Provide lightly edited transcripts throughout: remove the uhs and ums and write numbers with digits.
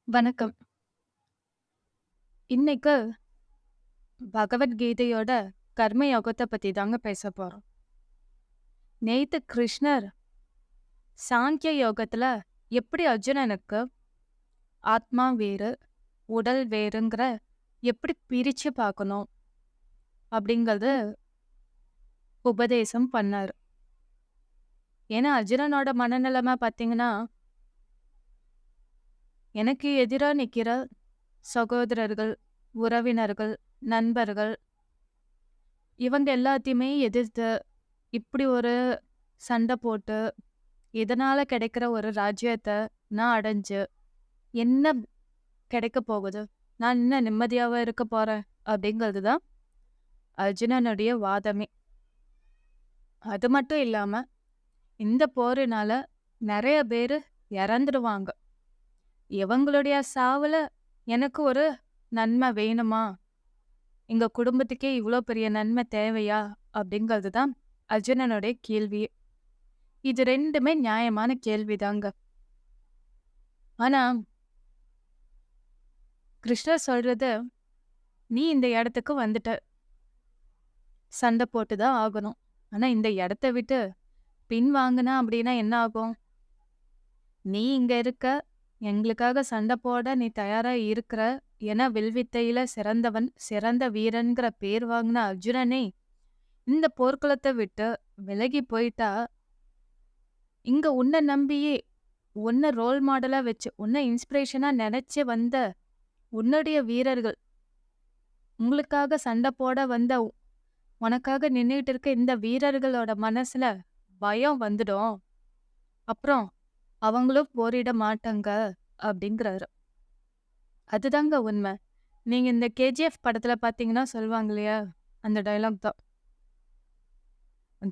வணக்கம். இன்னைக்கு பகவத்கீதையோட கர்ம யோகத்த பத்தி தாங்க பேசப் போறோம். நேத்து கிருஷ்ணர் சாங்கிய யோகத்துல எப்படி அர்ஜுனனுக்கு ஆத்மா வேறு, உடல் வேறுங்கிற எப்படி பிரிச்சு பார்க்கணும் அப்படிங்கறது உபதேசம் பண்ணாரு. ஏன்னா அர்ஜுனனோட மனநிலைமை பாத்தீங்கன்னா, எனக்கு எதிரா நிக்கிற சகோதரர்கள், உறவினர்கள், நண்பர்கள் இவங்க எல்லாத்தையுமே எதிர்த்து இப்படி ஒரு சண்டை போட்டு இதனால கிடைக்கிற ஒரு ராஜ்யத்த நான் அடைஞ்சு என்ன கிடைக்க போகுது? நான் என்ன நிம்மதியாவா இருக்க போறேன்? அப்படிங்கிறது தான் அர்ஜுனனுடைய வாதமே. அது மட்டும் இல்லாம இந்த போரினால நிறைய பேரு இறந்துடுவாங்க. இவங்களுடைய சாவுல எனக்கு ஒரு நன்மை வேணுமா? எங்க குடும்பத்துக்கே இவ்வளோ பெரிய நன்மை தேவையா? அப்படிங்கிறது தான் அர்ஜுனனுடைய கேள்வி. இது ரெண்டுமே நியாயமான கேள்விதாங்க. ஆனா கிருஷ்ணர் சொல்றது, நீ இந்த இடத்துக்கு வந்துட்ட. சண்டை போட்டு தான் ஆகணும். ஆனா இந்த இடத்த விட்டு பின்வாங்குன அப்படின்னா என்ன ஆகும்? நீ இங்க இருக்க, எங்களுக்காக சண்டை போட நீ தயாரா இருக்கிற. ஏன்னா வில்வித்தையில சிறந்தவன், சிறந்த வீரன்கிற பேர் வாங்கின அர்ஜுனனே இந்த போர்க்களத்தை விட்டு விலகி போயிட்டா, இங்க உன்னை நம்பியே உன்னை ரோல் மாடலா வச்சு உன்னை இன்ஸ்பிரேஷனா நினைச்சு வந்த உன்னுடைய வீரர்கள், உங்களுக்காக சண்டை போட வந்த உனக்காக நின்னுட்டு இருக்க இந்த வீரர்களோட மனசுல பயம் வந்துடும். அப்புறம் அவங்களும் போரிட மாட்டாங்க அப்படிங்கிறாரு. அதுதாங்க உண்மை. நீங்க இந்த கேஜிஎஃப் படத்துல பாத்தீங்கன்னா சொல்லுவாங்க இல்லையா, அந்த டைலாக் தான்.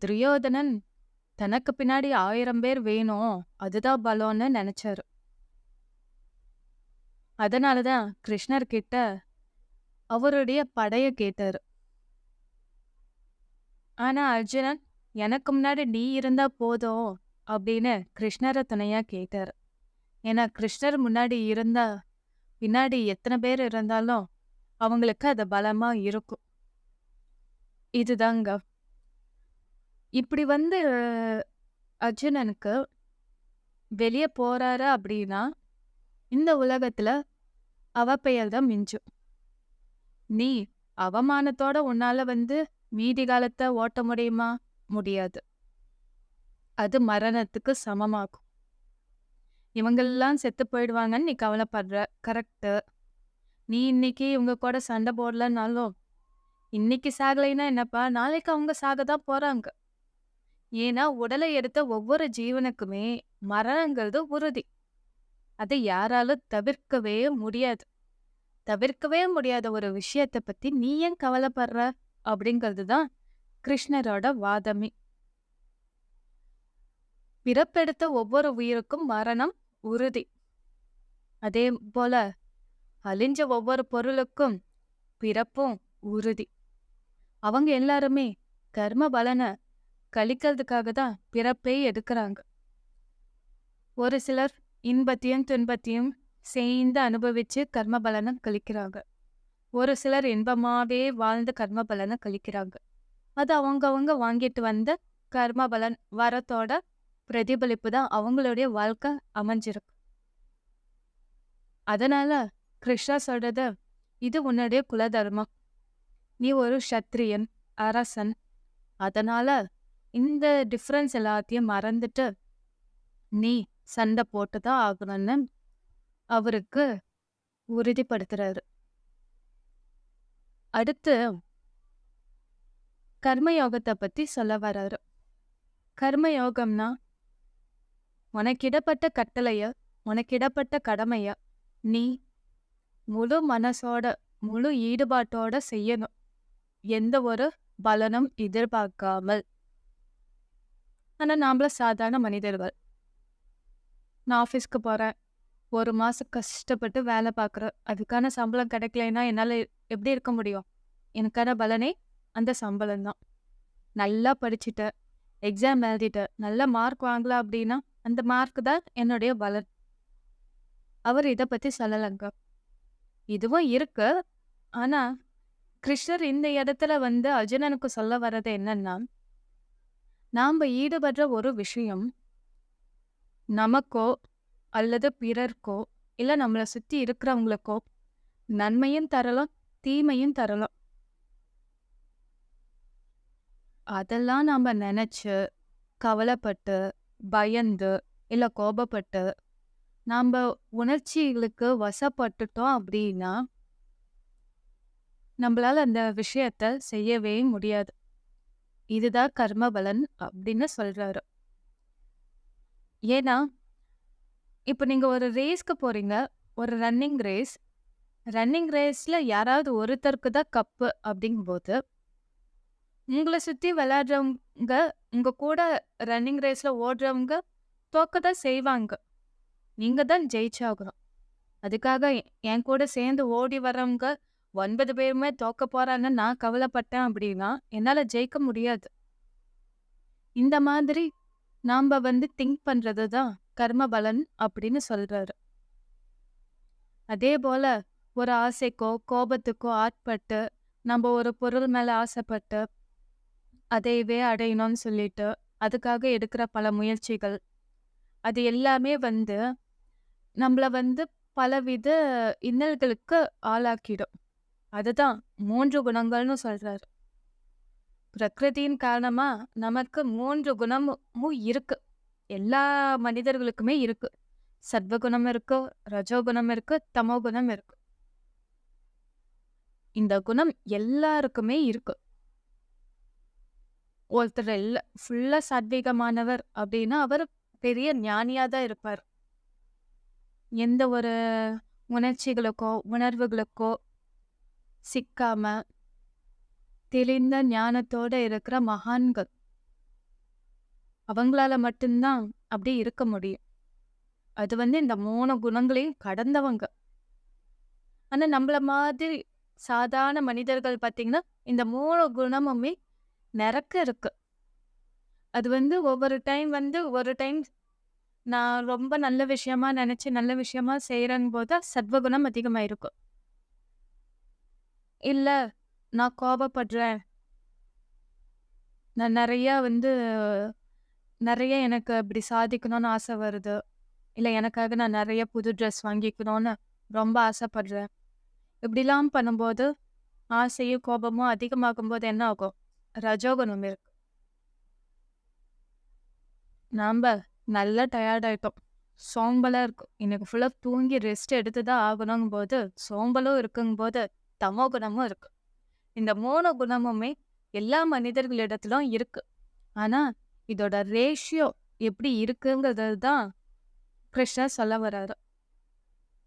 துரியோதனன் தனக்கு பின்னாடி 1000 பேர் வேணும், அதுதான் பலம்னு நினைச்சாரு. அதனாலதான் கிருஷ்ணர் கிட்ட அவருடைய படைய கேட்டாரு. ஆனா அர்ஜுனன், எனக்கு முன்னாடி நீ இருந்தா போதும் அப்படின்னு கிருஷ்ணரை துணையா கேட்டாரு. ஏன்னா கிருஷ்ணர் முன்னாடி இருந்தா பின்னாடி எத்தனை பேர் இருந்தாலும் அவங்களுக்கு அது பலமா இருக்கும். இதுதாங்க. இப்படி அர்ஜுனனுக்கு வெளியே போறாரு அப்படின்னா இந்த உலகத்துல அவப்பெயர் தான் மிஞ்சும். நீ அவமானத்தோட உன்னால மீதி காலத்தை ஓட்ட முடியுமா? முடியாது. அது மரணத்துக்கு சமமாகும். இவங்கெல்லாம் செத்து போயிடுவாங்கன்னு நீ கவலைப்படுற, கரெக்டு. நீ இன்னைக்கு இவங்க கூட சண்டை போடலன்னாலும் இன்னைக்கு சாகலைன்னா என்னப்பா, நாளைக்கு அவங்க சாகதான் போறாங்க. ஏன்னா உடலை எடுத்த ஒவ்வொரு ஜீவனுக்குமே மரணங்கிறது உறுதி. அதை யாராலும் தவிர்க்கவே முடியாது. தவிர்க்கவே முடியாத ஒரு விஷயத்தை பத்தி நீ ஏன் கவலைப்படுற அப்படிங்கிறது தான் கிருஷ்ணரோட வாதமே. பிறப்பெடுத்த ஒவ்வொரு உயிருக்கும் மரணம் உறுதி. அதே போல அழிஞ்ச ஒவ்வொரு பொருளுக்கும் பிறப்பும் உறுதி. அவங்க எல்லாருமே கர்ம பலனை கழிக்கிறதுக்காக தான் பிறப்பே எடுக்கிறாங்க. ஒரு சிலர் இன்பத்தையும் துன்பத்தையும் சேர்ந்து அனுபவிச்சு கர்ம பலனை கழிக்கிறாங்க. ஒரு சிலர் இன்பமாவே வாழ்ந்து கர்ம பலனை கழிக்கிறாங்க. அது அவங்கவங்க வாங்கிட்டு வந்த கர்ம பலன் வரத்தோட பிரதிபலிப்பு தான் அவங்களுடைய வாழ்க்கை அமைஞ்சிருக்கு. அதனால கிருஷ்ணா சொல்றது, இது உன்னுடைய குலதர்மம். நீ ஒரு சத்திரியன், அரசன். அதனால இந்த டிஃப்ரென்ஸ் எல்லாத்தையும் மறந்துட்டு நீ சண்டை போட்டுதான் ஆகணும்னு அவருக்கு உறுதிப்படுத்துறாரு. அடுத்து கர்மயோகத்தை பத்தி சொல்ல வர்றாரு. கர்மயோகம்னா உனக்கிடப்பட்ட கட்டளைய, உனக்கிடப்பட்ட கடமைய நீ முழு மனசோட முழு ஈடுபாட்டோட செய்யணும். எந்த ஒரு பலனும் எதிர்பார்க்காமல். ஆனா நாமள சாதாரண மனிதர்கள். நான் ஆஃபீஸ்க்கு போறேன், ஒரு மாசம் கஷ்டப்பட்டு வேலை பார்க்குறேன். அதுக்கான சம்பளம் கிடைக்கலைன்னா என்னால எப்படி இருக்க முடியும்? எனக்கான பலனே அந்த சம்பளம் தான். நல்லா படிச்சுட்டேன், எக்ஸாம் எழுதிட்டேன், நல்ல மார்க் வாங்கலாம் அப்படின்னா அந்த மார்க் தான் என்னுடைய பலன். அவர் இத பத்தி சொல்லலங்க. இதுவும் இருக்கு. ஆனா, கிருஷ்ணர் இந்த இடத்துல வந்து அர்ஜுனனுக்கு சொல்ல வர்றது என்னன்னா, நாம ஈடுபடுற ஒரு விஷயம் நமக்கோ, அல்லது பிறர்க்கோ, இல்ல நம்மள சுத்தி இருக்கிறவங்களுக்கோ நன்மையும் தரலாம், தீமையும் தரலாம். அதெல்லாம் நாம நெனச்சு, கவலைப்பட்டு, பயந்து, இல்ல கோபப்பட்டு, நாம்ப உணர்ச்சிகளுக்கு வசப்பட்டுட்டோம் அப்படின்னா, நம்பளால அந்த விஷயத்த செய்யவே முடியாது. இதுதான் கர்ம பலன் அப்படின்னு சொல்றாரு. ஏன்னா, இப்ப நீங்க ஒரு ரேஸ்க்கு போறீங்க. ஒரு ரன்னிங் ரேஸ். ரன்னிங் ரேஸ்ல யாராவது ஒருத்தருக்கு தான் கப்பு அப்படிங்கும்போது, உங்கள சுத்தி விளையாடுறவங்க, உங்க கூட ரன்னிங் ரேஸ்ல ஓடுறவங்க தோக்க தான் செய்வாங்க. நீங்க தான் ஜெயிச்சாகணும். அதுக்காக என் கூட சேர்ந்து ஓடி வர்றவங்க 9 பேருமே தோக்க போறாங்கன்னு நான் கவலைப்பட்டேன் அப்படின்னா, என்னால ஜெயிக்க முடியாது. இந்த மாதிரி நாம வந்து திங்க் பண்றது தான் கர்ம பலன் அப்படின்னு சொல்றாரு. அதே போல ஒரு ஆசைக்கோ, கோபத்துக்கோ ஆட்பட்டு, நம்ம ஒரு பொருள் மேல ஆசைப்பட்டு, அதையவே அடையணும்னு சொல்லிட்டு, அதுக்காக எடுக்கிற பல முயற்சிகள், அது எல்லாமே வந்து நம்மள வந்து பலவித இன்னல்களுக்கு ஆளாக்கிடும். அதுதான் 3 குணங்கள்னு சொல்றாரு. பிரகிருதியின் காரணமா நமக்கு 3 குணமும் இருக்கு. எல்லா மனிதர்களுக்குமே இருக்கு. சத்வகுணம் இருக்கு, ரஜோகுணம் இருக்கு, தமோகுணம் இருக்கு. இந்த குணம் எல்லாருக்குமே இருக்கு. ஒருத்தர் ஃபுல்லா சாத்வீகமானவர் அப்படின்னா, அவர் பெரிய ஞானியா தான் இருப்பார். எந்த ஒரு உணர்ச்சிகளுக்கோ, உணர்வுகளுக்கோ சிக்காம, தெளிந்த ஞானத்தோட இருக்கிற மகான்கள். அவங்களால மட்டும்தான் அப்படி இருக்க முடியும். அது வந்து இந்த 3 குணங்களையும் கடந்தவங்க. ஆனா நம்மள மாதிரி சாதாரண மனிதர்கள் பார்த்தீங்கன்னா, இந்த 3 குணமுமே நிரக்க இருக்கு. அது வந்து ஒவ்வொரு டைம் வந்து ஒரு டைம் நான் ரொம்ப நல்ல விஷயமா நெனச்சு, நல்ல விஷயமா செய்றேங்கும்போது சத்வகுணம் அதிகமா இருக்கும். இல்ல நான் கோபப்படுறேன். நான் நெறைய எனக்கு அப்படி சாதிக்கணும்னு ஆசை வருது. இல்ல எனக்காக நான் நெறைய புது ட்ரெஸ் வாங்கிக்கணும்னு ரொம்ப ஆசைப்படுறேன். இப்படிலாம் பண்ணும்போது, ஆசையும், கோபமும் அதிகமாகும்போது என்ன ஆகும்? ரஜோகுணம் இருக்கு. நாம்ப நல்லா டயர்ட் ஆயிட்டோம். சோம்பலா இருக்கும். இன்னைக்கு ஃபுல்லா தூங்கி ரெஸ்ட் எடுத்து தான் ஆகணுங்கும்போது, சோம்பலும் இருக்குங்கும்போது, தமோ குணமும் இருக்கு. இந்த 3 குணமுமே எல்லா மனிதர்களிடத்திலும் இருக்கு. ஆனா, இதோட ரேஷியோ எப்படி இருக்குங்கிறது தான் கிருஷ்ணர் சொல்ல வராரு.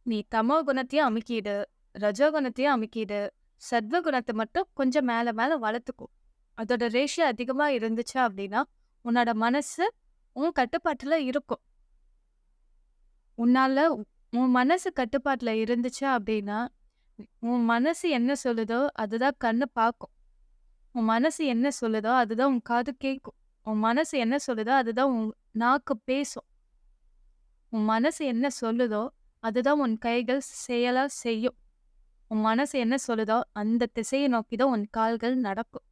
நீ தமோ குணத்தையும் அமுக்கிடு, ரஜோ குணத்தையும் அமுக்கிடு, சத்வ குணத்தை மட்டும் கொஞ்சம் மேல மேல வளர்த்துக்கோ. அதோட ரேஷியோ அதிகமா இருந்துச்சு அப்படின்னா, உன்னோட மனசு உன் கட்டுப்பாட்டுல இருக்கும். உன்னால உன் மனசு கட்டுப்பாட்டுல இருந்துச்சு அப்படின்னா, உன் மனசு என்ன சொல்லுதோ அதுதான் கண்ணு பார்க்கும். உன் மனசு என்ன சொல்லுதோ அதுதான் உன் காது கேட்கும். உன் மனசு என்ன சொல்லுதோ அதுதான் உன் நாக்கு பேசும். உன் மனசு என்ன சொல்லுதோ அதுதான் உன் கைகள் செயலா செய்யும். உன் மனசு என்ன சொல்லுதோ அந்த திசையை நோக்கி தான் உன் கால்கள் நடக்கும்.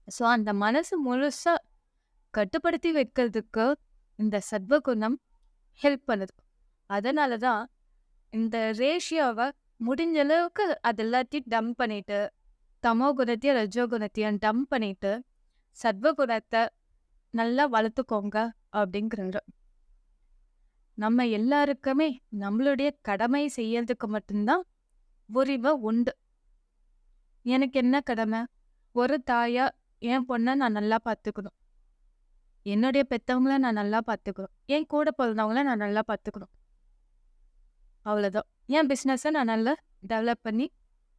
ஸோ அந்த மனசு முழுசா கட்டுப்படுத்தி வைக்கிறதுக்கு இந்த சத்வகுணம் ஹெல்ப் பண்ணுது. அதனால தான் இந்த ரேஷியோவை முடிஞ்ச அளவுக்கு அது எல்லாத்தையும் டம்ப் பண்ணிட்டு, தமோ குணத்தையும் ரஜோ குணத்தையும் டம்ப் பண்ணிட்டு, சத்வகுணத்தை நல்லா வளர்த்துக்கோங்க அப்படிங்கிறாரு. நம்ம எல்லாருக்குமே நம்மளுடைய கடமை செய்யறதுக்கு மட்டும்தான் உரிமை உண்டு. எனக்கு என்ன கடமை? ஒரு தாயா என் பொண்ணை நான் நல்லா பார்த்துக்கணும். என்னுடைய பெத்தவங்கள நான் நல்லா பார்த்துக்கணும். என் கூட பிறந்தவங்கள நான் நல்லா பார்த்துக்கணும். அவ்வளோதான். என் பிஸ்னஸை நான் நல்லா டெவலப் பண்ணி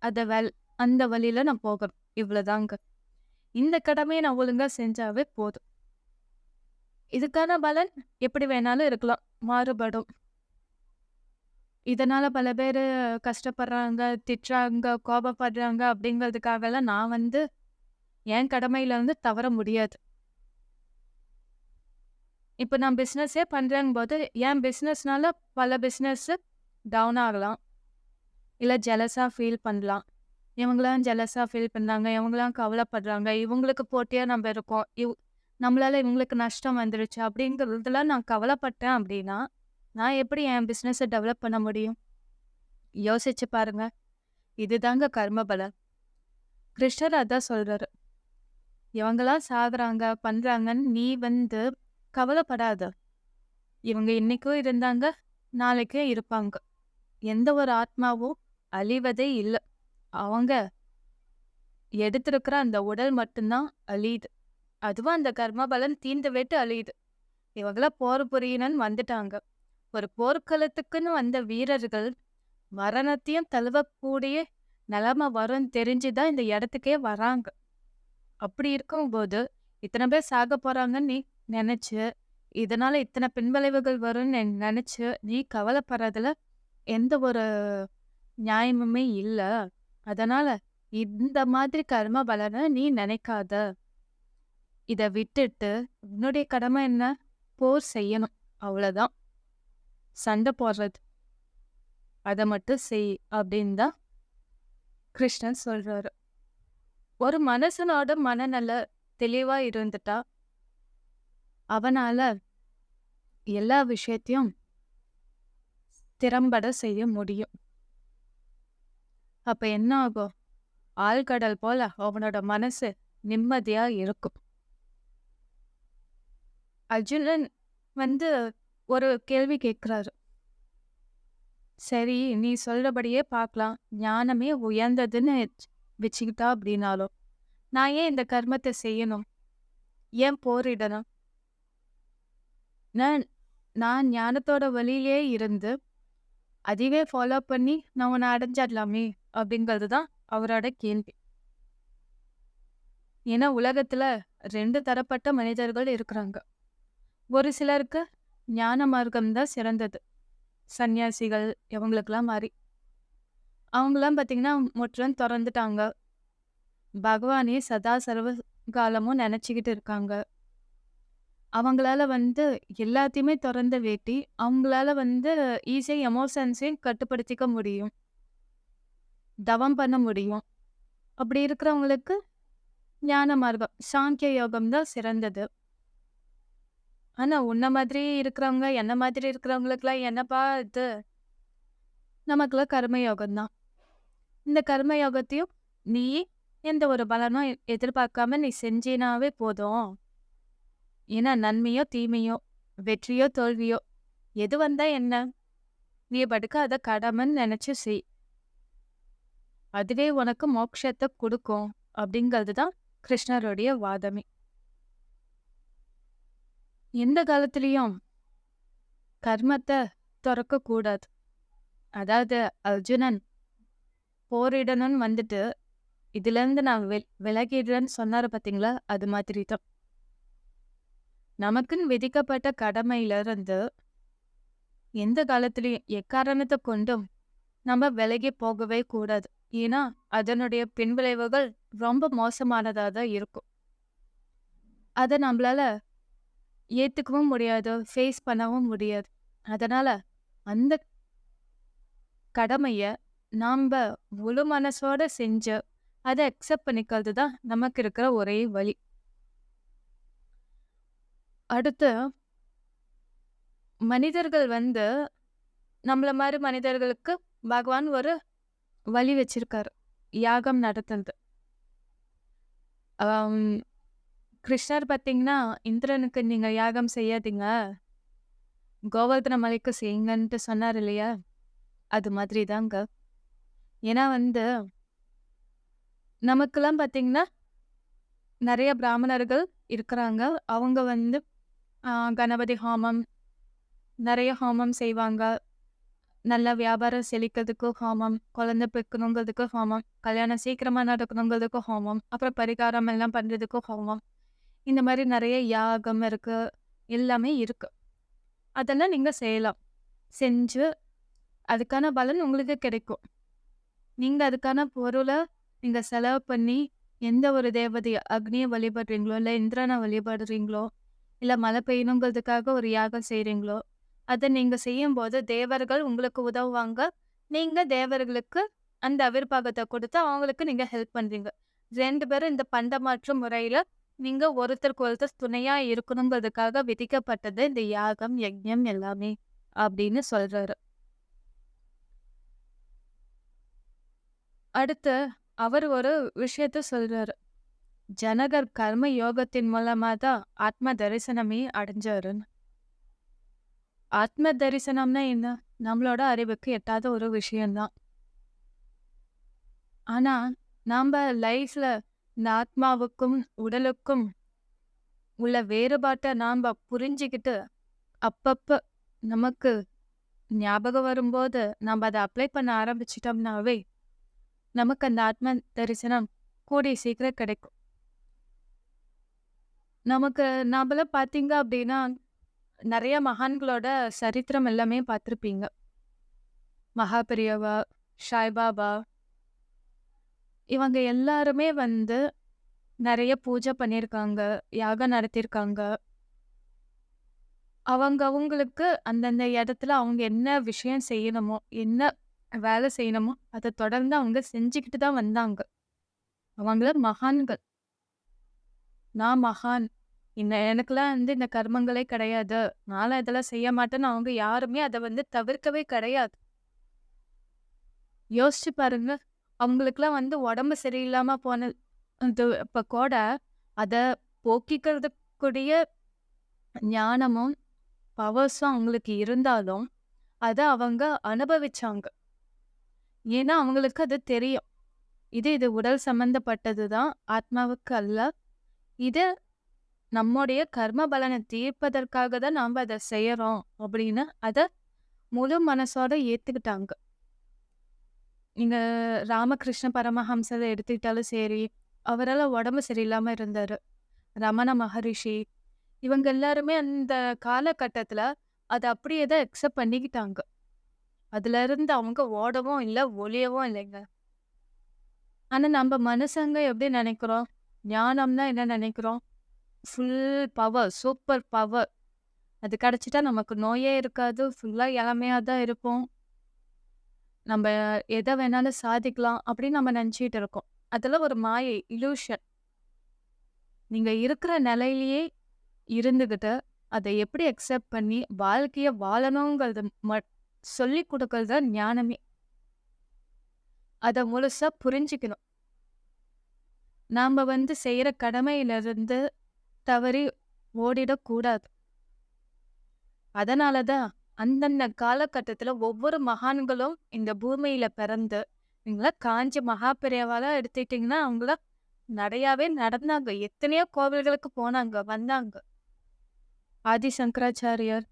அதை அந்த வழியில நான் போகணும். இவ்வளோதாங்க. இந்த கடமையை நான் ஒழுங்கா செஞ்சாவே போதும். இதுக்கான பலன் எப்படி வேணாலும் இருக்கலாம். மாறுபடும். இதனால பல பேரு கஷ்டப்படுறாங்க, திட்டுறாங்க, கோபப்படுறாங்க அப்படிங்கிறதுக்காகலாம் நான் வந்து என் கடமையில வந்து தவற முடியாது. இப்ப நான் பிசினஸே பண்றேங்கும்போது, என் பிசினஸ்னால பல பிசினஸ் டவுன் ஆகலாம். இல்ல ஜெலஸா ஃபீல் பண்ணலாம். இவங்கலாம் ஜெலஸா ஃபீல் பண்ணாங்க. இவங்கலாம் கவலைப்படுறாங்க. இவங்களுக்கு போட்டியா நம்ம இருக்கோம். நம்மளால இவங்களுக்கு நஷ்டம் வந்துருச்சு அப்படிங்கிறதுலாம் நான் கவலைப்பட்டேன் அப்படின்னா, நான் எப்படி என் பிசினஸ டெவலப் பண்ண முடியும்? யோசிச்சு பாருங்க. இதுதாங்க கர்ம பலன். கிருஷ்ணர் அதான் சொல்றாரு. இவங்கலாம் சாகுறாங்க, பண்றாங்கன்னு நீ கவலைப்படாத. இவங்க இன்னைக்கும் இருந்தாங்க, நாளைக்கும் இருப்பாங்க. எந்த ஒரு ஆத்மாவும் அழிவதே இல்ல. அவங்க எடுத்திருக்கிற அந்த உடல் மட்டும்தான் அழியுது. அதுவும் அந்த கர்ம பலன் தீந்து விட்டு அழியுது. இவங்களாம் போர் புரியணும்னு வந்துட்டாங்க. ஒரு போர்க்களத்துக்குன்னு வந்த வீரர்கள் மரணத்தையும் தழுவக்கூடிய நிலைமை வரும்னு தெரிஞ்சுதான் இந்த இடத்துக்கே வராங்க. அப்படி இருக்கும்போது இத்தனை பேர் சாக போறாங்கன்னு நீ நினைச்சு, இதனால இத்தனை பின்விளைவுகள் வரும்னு நினைச்சு நீ கவலைப்படுறதுல எந்த ஒரு நியாயமுமே இல்ல. அதனால இந்த மாதிரி கர்ம பலனை நீ நினைக்காத. இத விட்டுட்டு உன்னுடைய கடமை என்ன? போர் செய்யணும். அவ்வளவுதான். சண்டை போடுறது. அத மட்டும் செய் அப்படின்னு தான் கிருஷ்ணன் சொல்றாரு. ஒரு மனுஷனோட மனநல தெளிவா இருந்துட்டா அவனால எல்லா விஷயத்தையும் திறம்பட செய்ய முடியும். அப்ப என்ன ஆகும்? ஆழ்கடல் போல அவனோட மனசு நிம்மதியா இருக்கும். அர்ஜுனன் ஒரு கேள்வி கேட்கிறாரு. சரி, நீ சொல்றபடியே பார்க்கலாம். ஞானமே உயர்ந்ததுன்னு வச்சுக்கிட்டா அப்படின்னாலும், நான் ஏன் இந்த கர்மத்தை செய்யணும்? ஏன் போரிடணும்? நான் நான் ஞானத்தோட வழியிலே இருந்து அதுவே ஃபாலோ பண்ணி நான் உன்னை அடைஞ்சிடலாமே அப்படிங்கிறது தான் அவரோட கேள்வி. ஏன்னா உலகத்துல 2 தரப்பட்ட மனிதர்கள் இருக்கிறாங்க. ஒரு சிலருக்கு ஞான மார்க்கம் தான் சிறந்தது. சன்னியாசிகள் இவங்களுக்கெல்லாம் மாறி அவங்களாம் பார்த்தீங்கன்னா முற்றிலும் திறந்துட்டாங்க. பகவானே சதா சர்வ காலமும் நினைச்சுக்கிட்டு இருக்காங்க. அவங்களால எல்லாத்தையுமே திறந்து வேட்டி அவங்களால ஈஸியா எமோஷன்ஸையும் கட்டுப்படுத்திக்க முடியும். தவம் பண்ண முடியும். அப்படி இருக்கிறவங்களுக்கு ஞான மார்க்கம் சாங்கிய யோகம் தான் சிறந்தது. ஆனா உன்ன மாதிரி இருக்கிறவங்க என்ன மாதிரி இருக்கிறவங்களுக்குலாம் என்னப்பா இது? நமக்குலாம் கர்ம யோகம் தான். இந்த கர்ம யோகத்தையும் நீ எந்த ஒரு பலனும் எதிர்பார்க்காம நீ செஞ்சினாவே போதும். ஏன்னா நன்மையோ தீமையோ வெற்றியோ தோல்வியோ எது வந்தா என்ன? நீ படுக்க அதை கடமைன்னு நினைச்சு செய். அதுவே உனக்கு மோட்சத்தை கொடுக்கும் அப்படிங்கிறது தான் கிருஷ்ணருடைய வாதமே. எந்த காலத்திலையும் கர்மத்தை துறக்க கூடாது. அதாவது அர்ஜுனன் போரிடணும்னு இதுல இருந்து நான் விலகிடுறேன்னு சொன்னாரு பாத்தீங்களா? அது மாதிரி தான். நமக்குன்னு விதிக்கப்பட்ட கடமையில இருந்து எந்த காலத்திலையும் எக்காரணத்தை கொண்டும் நம்ம விலகி போகவே கூடாது. ஏன்னா அதனுடைய பின்விளைவுகள் ரொம்ப மோசமானதா தான் இருக்கும். அதை நம்மளால ஏத்துக்கவும் முடியாது, ஃபேஸ் பண்ணவும் முடியாது. அதனால அந்த கடமைய நாம முழு மனசோட செஞ்சு அதை அக்செப்ட் பண்ணிக்கிறது தான் நமக்கு இருக்கிற ஒரே வழி. அடுத்து மனிதர்கள் நம்மள மாதிரி மனிதர்களுக்கு பகவான் ஒரு வழி வச்சிருக்காரு. யாகம் நடத்துறது. கிருஷ்ணர் பார்த்தீங்கன்னா இந்திரனுக்கு நீங்க யாகம் செய்யாதீங்க, கோவர்தன மலைக்கு செய்யுங்கன்ட்டு சொன்னார் இல்லையா? அது மாதிரி தாங்க. ஏன்னா நமக்கெல்லாம் பார்த்தீங்கன்னா நிறைய பிராமணர்கள் இருக்கிறாங்க. அவங்க கணபதி ஹோமம் நிறைய ஹோமம் செய்வாங்க. நல்லா வியாபாரம் செழிக்கிறதுக்கு ஹோமம், குழந்தை பெக்கணுங்கிறதுக்கு ஹோமம், கல்யாணம் சீக்கிரமா நடக்கணுங்கிறதுக்கு ஹோமம், அப்புறம் பரிகாரம் எல்லாம் பண்றதுக்கு ஹோமம். இந்த மாதிரி நிறைய யாகம் இருக்கு, எல்லாமே இருக்கு. அதெல்லாம் நீங்க செய்யலாம். செஞ்சு அதுக்கான பலன் உங்களுக்கு கிடைக்கும். நீங்க அதுக்கான பொருளை நீங்க செலவு பண்ணி எந்த ஒரு தேவதைய அக்னியை வழிபடுறீங்களோ, இல்லை இந்திரனை வழிபடுறீங்களோ, இல்லை மழை பெய்யணுங்கிறதுக்காக ஒரு யாகம் செய்கிறீங்களோ, அத நீங்க செய்யும்போது தேவர்கள் உங்களுக்கு உதவுவாங்க. நீங்க தேவர்களுக்கு அந்த அவிர்வாகத்த குடுத்து அவங்களுக்கு நீங்க ஹெல்ப் பண்றீங்க. 2 பேரும் இந்த பண்டமாற்று முறையில நீங்க ஒருத்தருக்கு ஒருத்தர் துணையா இருக்கணுங்கிறதுக்காக விதிக்கப்பட்டது இந்த யாகம், யக்ஞம் எல்லாமே அப்படின்னு சொல்றாரு. அடுத்து அவர் ஒரு விஷயத்த சொல்றாரு. ஜனகர் கர்ம யோகத்தின் மூலமா தான் ஆத்ம தரிசனமே அடைஞ்சாருன்னு. ஆத்ம தரிசனம்னா என்ன? நம்மளோட அறிவுக்கு எட்டாத ஒரு விஷயம் தான். ஆனா, நாம லைஃப்ல இந்த ஆத்மாவுக்கும், உடலுக்கும் உள்ள வேறுபாட்ட நாம புரிஞ்சுகிட்டு, அப்பப்ப நமக்கு ஞாபகம் வரும்போது, நம்ம அத அப்ளை பண்ண ஆரம்பிச்சுட்டோம்னாவே, நமக்கு அந்த ஆத்ம தரிசனம் கூடிய சீக்கிரம் கிடைக்கும். நமக்கு நாமெல்லாம் பார்த்தீங்க அப்டின்னா, நெறைய மகான்களோட சரித்திரம் எல்லாமே பார்த்திருப்பீங்க. மகாபெரியவா, சாய்பாபா இவங்க எல்லாருமே வந்து நெறைய பூஜை பண்ணியிருக்காங்க, யாகம் நடத்தியிருக்காங்க. அவங்களுக்கு அந்தந்த இடத்துல அவங்க என்ன விஷயம் செய்யணுமோ, என்ன வேலை செய்யணுமோ, அத தொடர்ந்து அவங்க செஞ்சுக்கிட்டு தான் வந்தாங்க. அவங்கள மகான்கள். நான் மகான். எனக்கெல்லாம் வந்து இந்த கர்மங்களே கிடையாது. நான்லாம் இதெல்லாம் செய்ய மாட்டேன்னு அவங்க யாருமே அத வந்து தவிர்க்கவே கிடையாது. யோசிச்சு பாருங்க. அவங்களுக்கெல்லாம் வந்து உடம்பு சரியில்லாம போனது அது அப்ப கூட அத போக்கிக்கிறதுக்குரிய ஞானமும், பவர்ஸும் அவங்களுக்கு இருந்தாலும், அத அவங்க அனுபவிச்சாங்க. ஏன்னா, அவங்களுக்கு அது தெரியும். இது உடல் சம்மந்தப்பட்டது தான், ஆத்மாவுக்கு அல்ல. இது நம்முடைய கர்ம பலன தீர்ப்பதற்காக தான் நாம அத செய்யறோம் அப்படின்னு அத முழு மனசோட ஏத்துக்கிட்டாங்க. நீங்க ராமகிருஷ்ண பரமஹம்சர எடுத்துக்கிட்டாலும் சரி, அவரெல்லாம் உடம்பு சரியில்லாம இருந்தாரு. ரமண மகரிஷி, இவங்க எல்லாருமே அந்த காலகட்டத்துல அத அப்படியே தான் அக்செப்ட் பண்ணிக்கிட்டாங்க. அதுலருந்து அவங்க ஓடவும் இல்ல, ஒளியவும் இல்லைங்க. ஆனா நம்ப மனுசங்க எப்படி நெனைக்கிறோம்? ஞானம்னா என்ன நெனைக்கிறோம்? Full power, super power. அது கிடைச்சிட்டா நமக்கு நோயே இருக்காது. ஃபுல்லா இளமையா தான் இருப்போம். நம்ப எத வேணாலும் சாதிக்கலாம் அப்படின்னு நம்ம நெனச்சுட்டு இருக்கோம். அதெல்லாம் ஒரு மாயை, இல்யூஷன். நீங்க இருக்கிற நிலையிலேயே இருந்துகிட்டு, அத எப்படி அக்செப்ட் பண்ணி வாழ்க்கைய வாழணுங்கிறது சொல்லிக் குடுக்கறது தான் ஞானமே. அத முழுசா புரிஞ்சுக்கணும். நாம வந்து செய்யற கடமையிலிருந்து தவறி ஓடிடக்கூடாது. அதனால தான் அந்தந்த காலகட்டத்துல ஒவ்வொரு மகான்களும் இந்த பூமியில பிறந்து, நீங்கலாம் காஞ்சி மகாபெரியவாலாம் எடுத்துக்கிட்டீங்கன்னா, அவங்கலாம் நடையாவே நடந்தாங்க. எத்தனையோ கோவில்களுக்கு போனாங்க, வந்தாங்க. ஆதி சங்கராச்சாரியார்.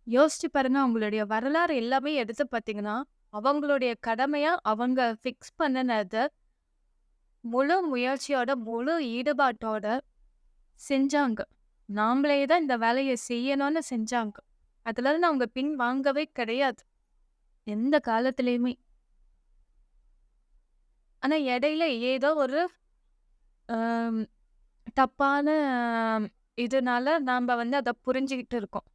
யோசிச்சு பாருங்க, அவங்களுடைய வரலாறு எல்லாமே எடுத்து பார்த்தீங்கன்னா, அவங்களுடைய கடமையா அவங்க ஃபிக்ஸ் பண்ணுனத முழு முயற்சியோட, முழு ஈடுபாட்டோட செஞ்சாங்க. நாமளே தான் இந்த வேலைய செய்யணும்னு செஞ்சாங்க. அதுலருந்து அவங்க பின் வாங்கவே கிடையாது. எந்த காலத்திலயுமே. ஆனா இடையில ஏதோ ஒரு அம் தப்பான இதுனால நாம வந்து அத புரிஞ்சுகிட்டு இருக்கோம்.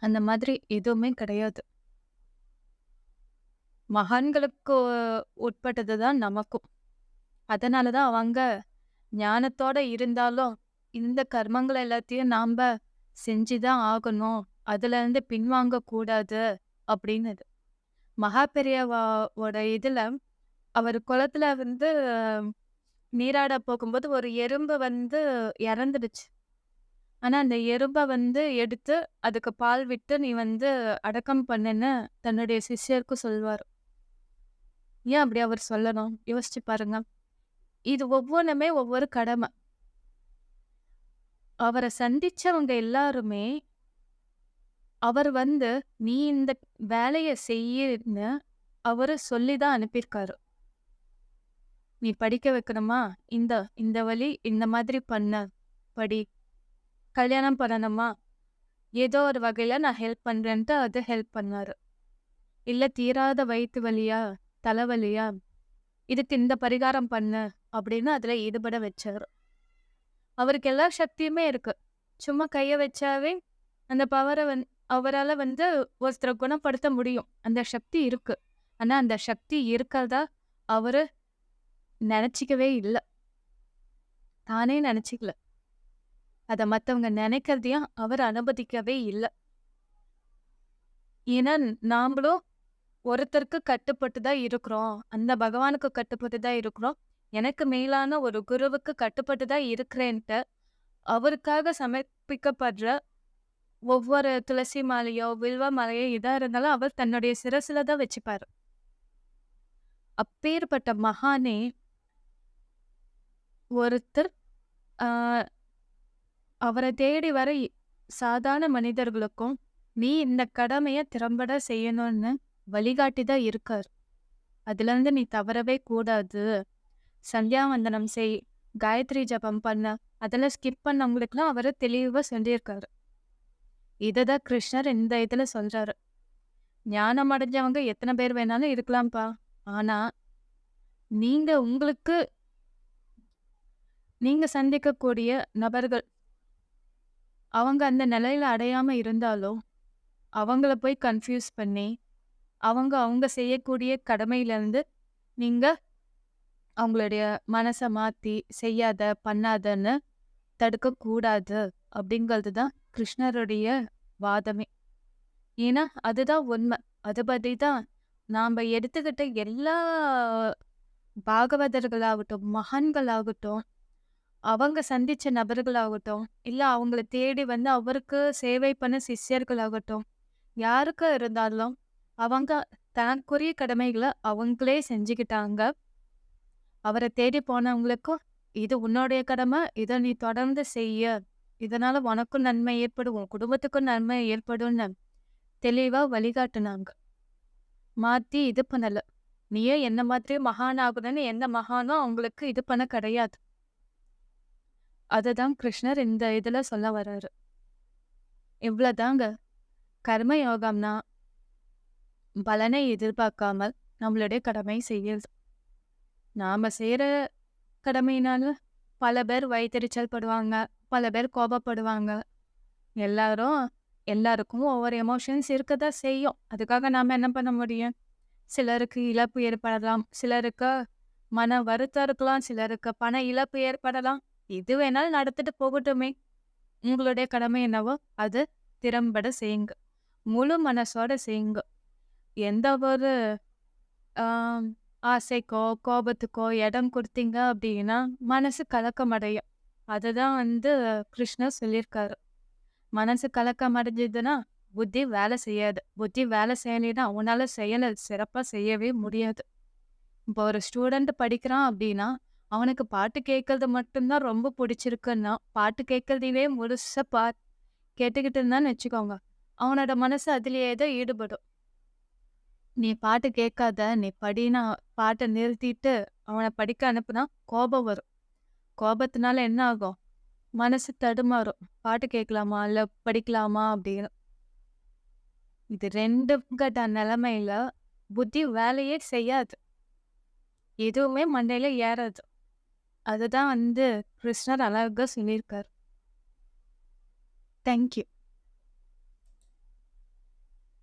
அந்த மாதிரி எதுவுமே கிடையாது. மகான்களுக்கு உட்பட்டது தான் நமக்கும். அதனால தான் அவங்க ஞானத்தோட இருந்தாலும், இந்த கர்மங்கள் எல்லாத்தையும் நாம்ப செஞ்சு தான் ஆகணும். அதுலருந்து பின்வாங்கக் கூடாது அப்படின்னது. மகாபெரியவாவோட இதுல அவர் குளத்துல வந்து நீராட போகும்போது ஒரு எறும்பு வந்து இறந்துடுச்சு. ஆனா அந்த எறும்ப வந்து எடுத்து அதுக்கு பால் விட்டு நீ வந்து அடக்கம் பண்ணுன்னு தன்னுடைய சிஷ்யருக்கு சொல்வாரு. ஏன் அப்படி அவர் சொல்லணும்? யோசிச்சு பாருங்க. இது ஒவ்வொன்னுமே ஒவ்வொரு கடமை. அவர சந்திச்சவங்க எல்லாருமே, அவர் வந்து நீ இந்த வேலைய செய்யின்னு அவரு சொல்லி தான் அனுப்பியிருக்காரு. நீ படிக்க வைக்கணுமா? இந்த வழி இந்த மாதிரி பண்ணு. படி. கல்யாணம் பண்ணணுமா? ஏதோ ஒரு வகையில நான் ஹெல்ப் பண்றேன்ட்டு அது ஹெல்ப் பண்ணாரு. இல்ல தீராத வயித்து வலியா? தலைவலியா? இதுக்கு இந்த பரிகாரம் பண்ணு அப்படின்னு அதுல ஈடுபட வச்சாரு. அவருக்கு எல்லா சக்தியுமே இருக்கு. சும்மா கைய வச்சாவே அந்த பவர அவரால வந்து ஒருத்தர குணப்படுத்த முடியும். அந்த சக்தி இருக்கு. ஆனா அந்த சக்தி இருக்கிறதா அவரு நெனச்சுக்கவே இல்ல. தானே நெனச்சுக்கல. அத மத்தவங்க நெனைக்கிறதையும் அவர் அனுமதிக்கவே இல்ல. ஏன்னா நாமளும் ஒருத்தருக்கு கட்டுப்பட்டு தான் இருக்கிறோம். அந்த பகவானுக்கு கட்டுப்பட்டு தான் இருக்கிறோம். எனக்கு மேலான ஒரு குருவுக்கு கட்டுப்பட்டு தான் இருக்கிறேன்ட்டு, அவருக்காக சமர்ப்பிக்கப்படுற ஒவ்வொரு துளசி மாலையோ, வில்வ மாலையோ எதா இருந்தாலும் அவர் தன்னுடைய சிரசுல தான் வச்சுப்பாரு. அப்பேற்பட்ட மகானே ஒருத்தர் ஆ அவர தேடி வர சாதாரண மனிதர்களுக்கும், நீ இந்த கடமைய திறம்பட செய்யணும்னு வழிகாட்டி தான் இருக்காரு. அதுலருந்து நீ தவறவே கூடாது. சந்தியாவந்தனம் செய், காயத்ரி ஜபம் பண்ணு, அதெல்லாம் ஸ்கிப் பண்ணவங்களுக்குலாம் அவரு தெளிவா சொல்லியிருக்காரு. இததான் கிருஷ்ணர் இந்த இதுல சொல்றாரு. ஞானம் அடைஞ்சவங்க எத்தன பேர் வேணாலும் இருக்கலாம்ப்பா. ஆனா, நீங்க உங்களுக்கு நீங்க சந்திக்கக்கூடிய நபர்கள், அவங்க அந்த நிலையில அடையாம இருந்தாலும், அவங்கள போய் கன்ஃப்யூஸ் பண்ணி, அவங்க செய்யக்கூடிய கடமையிலருந்து நீங்க அவங்களுடைய மனச மாத்தி, செய்யாத, பண்ணாதன்னு தடுக்கக்கூடாது. அப்படிங்கிறது தான் கிருஷ்ணருடைய வாதமே. ஏன்னா, அதுதான் உண்மை. அத பத்தி தான் நாம எடுத்துக்கிட்ட எல்லா பாகவதர்களாகட்டும், மகான்களாகட்டும், அவங்க சந்திச்ச நபர்களாகட்டும், இல்ல அவங்கள தேடி வந்து அவருக்கு சேவை பண்ண சிஷ்யர்களாகட்டும், யாருக்கா இருந்தாலும் அவங்க தனக்குரிய கடமைகள அவங்களே செஞ்சுக்கிட்டாங்க. அவர தேடி போனவங்களுக்கும், "இது உன்னுடைய கடமை. இத நீ தொடர்ந்து செய்ய. இதனால உனக்கும் நன்மை ஏற்படும். உன் குடும்பத்துக்கும் நன்மை ஏற்படும்னு" தெளிவா வழிகாட்டுனாங்க. மாத்தி இது பண்ணல. நீயே என்ன மாதிரி மகான் ஆகணும்னு எந்த மகானும் அவங்களுக்கு இது பண்ண கிடையாது. அததான் கிருஷ்ணர் இந்த இதுல சொல்ல வர்றாரு. இவ்வளதாங்க. கர்ம யோகம்னா பலனை எதிர்பார்க்காமல் நம்மளுடைய கடமை செய்யறது. நாம செய்யற கடமையினால பல பேர் வயித்தெரிச்சல் படுவாங்க. பல பேர் கோபப்படுவாங்க. எல்லாரும் எல்லாருக்கும் ஒவ்வொரு எமோஷன்ஸ் இருக்கதான் செய்யும். அதுக்காக நாம என்ன பண்ண முடியும்? சிலருக்கு இழப்பு ஏற்படலாம். சிலருக்கு மன வருத்தம் இருக்கலாம். சிலருக்கு பண இழப்பு ஏற்படலாம். எது வேணாலும் நடந்துட்டு போகட்டுமே. உங்களுடைய கடமை என்னவோ அது திறம்பட செய்யுங்க. முழு மனசோட செய்யுங்க. எந்த ஒரு ஆம், ஆசைக்கோ, கோபத்துக்கோ இடம் கொடுத்தீங்க அப்படின்னா, மனசு கலக்கமடையும். அதுதான் வந்து கிருஷ்ணர் சொல்லியிருக்காரு. மனசு கலக்கம் அடைஞ்சதுன்னா, புத்தி வேலை செய்யாது. புத்தி வேலை செய்யலைன்னா, அவனால செயல சிறப்பா செய்யவே முடியாது. இப்போ ஒரு ஸ்டூடெண்ட் படிக்கிறான் அப்படின்னா, அவனுக்கு பாட்டு கேட்கறது மட்டும்தான் ரொம்ப பிடிச்சிருக்குன்னா, பாட்டு கேட்கறதையே முழுசா கேட்டுக்கிட்டு இருந்தான்னு வச்சுக்கோங்க. அவனோட மனசு அதிலேயே தான் ஈடுபடும். நீ பாட்டு கேட்காத, நீ படின்னா பாட்ட நிறுத்திட்டு அவன படிக்க அனுப்புனா கோபம் வரும். கோபத்தினால என்ன ஆகும்? மனசு தடுமாறும். பாட்டு கேட்கலாமா? இல்ல படிக்கலாமா? அப்படின்னு. இது 2 கட்ட நிலைமையில புத்தி வேலையே செய்யாது. எதுவுமே மண்டையில ஏறாது. அதுதான் வந்து கிருஷ்ணர் அழகா சொல்லியிருக்காரு. Thank you.